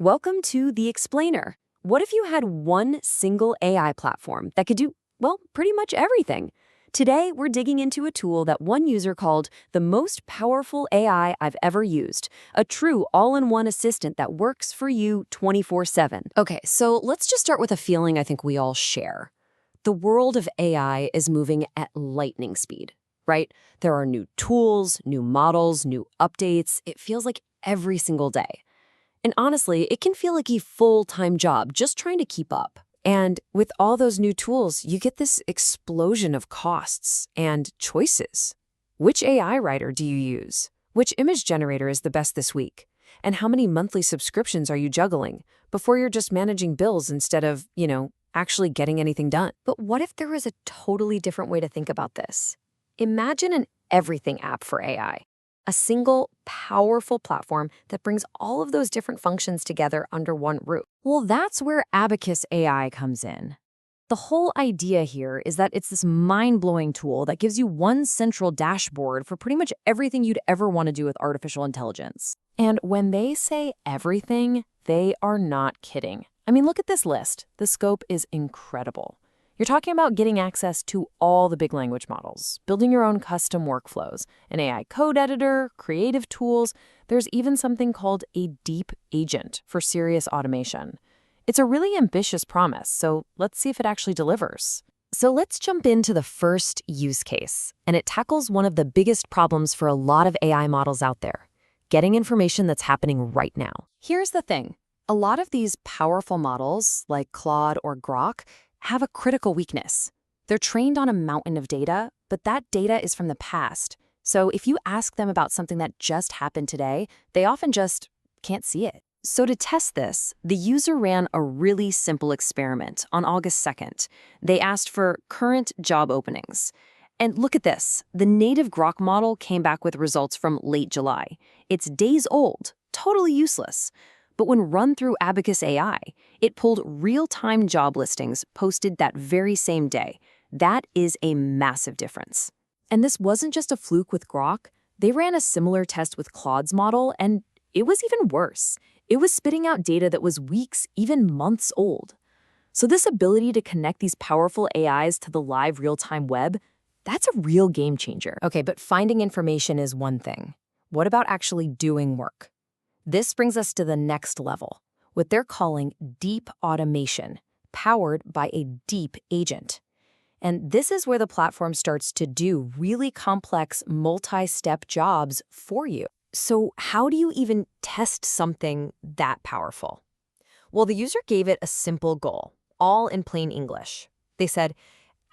Welcome to The Explainer. What if you had one single AI platform that could do, well, pretty much everything? Today, we're digging into a tool that one user called the most powerful AI I've ever used, a true all-in-one assistant that works for you 24/7. Okay, so let's just start with a feeling I think we all share. The world of AI is moving at lightning speed, right? There are new tools, new models, new updates. It feels like every single day. And honestly, it can feel like a full-time job just trying to keep up. And with all those new tools, you get this explosion of costs and choices. Which AI writer do you use? Which image generator is the best this week? And how many monthly subscriptions are you juggling before you're just managing bills instead of, actually getting anything done? But what if there was a totally different way to think about this? Imagine an everything app for AI. A single, powerful platform that brings all of those different functions together under one roof. Well, that's where Abacus AI comes in. The whole idea here is that it's this mind-blowing tool that gives you one central dashboard for pretty much everything you'd ever want to do with artificial intelligence. And when they say everything, they are not kidding. I mean, look at this list. The scope is incredible. You're talking about getting access to all the big language models, building your own custom workflows, an AI code editor, creative tools. There's even something called a deep agent for serious automation. It's a really ambitious promise, so let's see if it actually delivers. So let's jump into the first use case, and it tackles one of the biggest problems for a lot of AI models out there, getting information that's happening right now. Here's the thing. A lot of these powerful models, like Claude or Grok, have a critical weakness. They're trained on a mountain of data, but that data is from the past. So if you ask them about something that just happened today, they often just can't see it. So to test this, the user ran a really simple experiment on August 2nd. They asked for current job openings. And look at this. The native Grok model came back with results from late July. It's days old, totally useless. But when run through Abacus AI, it pulled real-time job listings posted that very same day. That is a massive difference. And this wasn't just a fluke with Grok. They ran a similar test with Claude's model, and it was even worse. It was spitting out data that was weeks, even months old. So this ability to connect these powerful AIs to the live real-time web, that's a real game changer. Okay, but finding information is one thing. What about actually doing work? This brings us to the next level, what they're calling deep automation, powered by a deep agent. And this is where the platform starts to do really complex multi-step jobs for you. So how do you even test something that powerful? Well, the user gave it a simple goal, all in plain English. They said,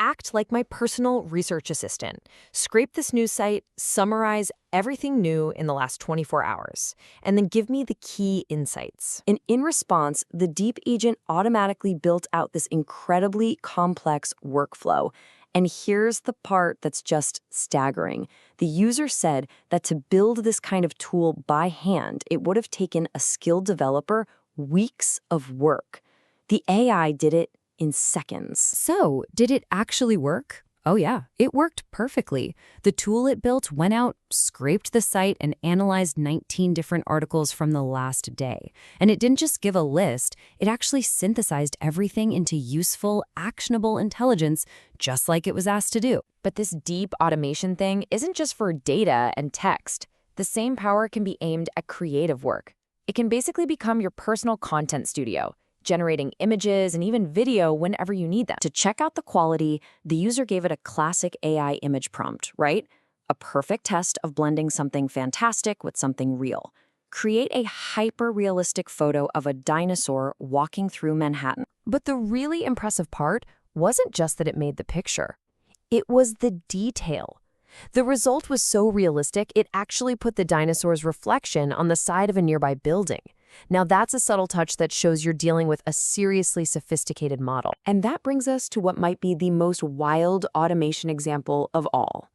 act like my personal research assistant. Scrape this news site, summarize everything new in the last 24 hours, and then give me the key insights. And in response, the Deep Agent automatically built out this incredibly complex workflow. And here's the part that's just staggering. The user said that to build this kind of tool by hand, it would have taken a skilled developer weeks of work. The AI did it in seconds. So, did it actually work? Oh yeah, it worked perfectly. The tool it built went out, scraped the site, and analyzed 19 different articles from the last day. And it didn't just give a list, it actually synthesized everything into useful, actionable intelligence, just like it was asked to do. But this deep automation thing isn't just for data and text. The same power can be aimed at creative work. It can basically become your personal content studio, generating images and even video whenever you need them. To check out the quality, the user gave it a classic AI image prompt, right? A perfect test of blending something fantastic with something real. Create a hyper-realistic photo of a dinosaur walking through Manhattan. But the really impressive part wasn't just that it made the picture. It was the detail. The result was so realistic, it actually put the dinosaur's reflection on the side of a nearby building. Now that's a subtle touch that shows you're dealing with a seriously sophisticated model. And that brings us to what might be the most wild automation example of all.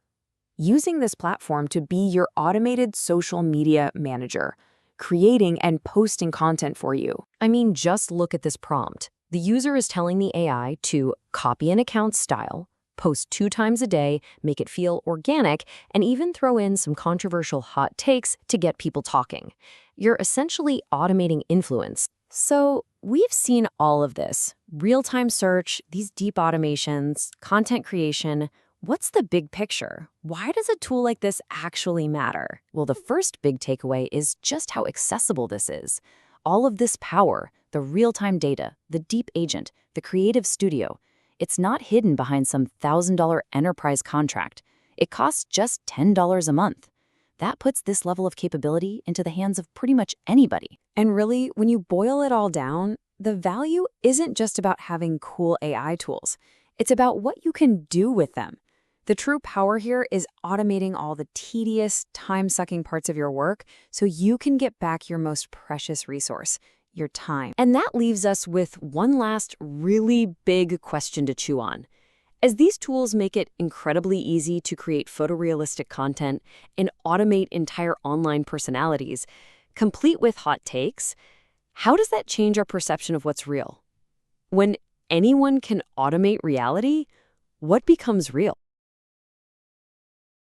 Using this platform to be your automated social media manager, creating and posting content for you. I mean, just look at this prompt. The user is telling the AI to copy an account style, post 2 times a day, make it feel organic, and even throw in some controversial hot takes to get people talking. You're essentially automating influence. So, we've seen all of this real-time search, these deep automations, content creation. What's the big picture? Why does a tool like this actually matter? Well, the first big takeaway is just how accessible this is. All of this power, the real-time data, the deep agent, the creative studio, it's not hidden behind some $1,000 enterprise contract. It costs just $10 a month. That puts this level of capability into the hands of pretty much anybody. And really, when you boil it all down, the value isn't just about having cool AI tools. It's about what you can do with them. The true power here is automating all the tedious, time-sucking parts of your work so you can get back your most precious resource, your time. And that leaves us with one last really big question to chew on. As these tools make it incredibly easy to create photorealistic content and automate entire online personalities, complete with hot takes, how does that change our perception of what's real? When anyone can automate reality, what becomes real?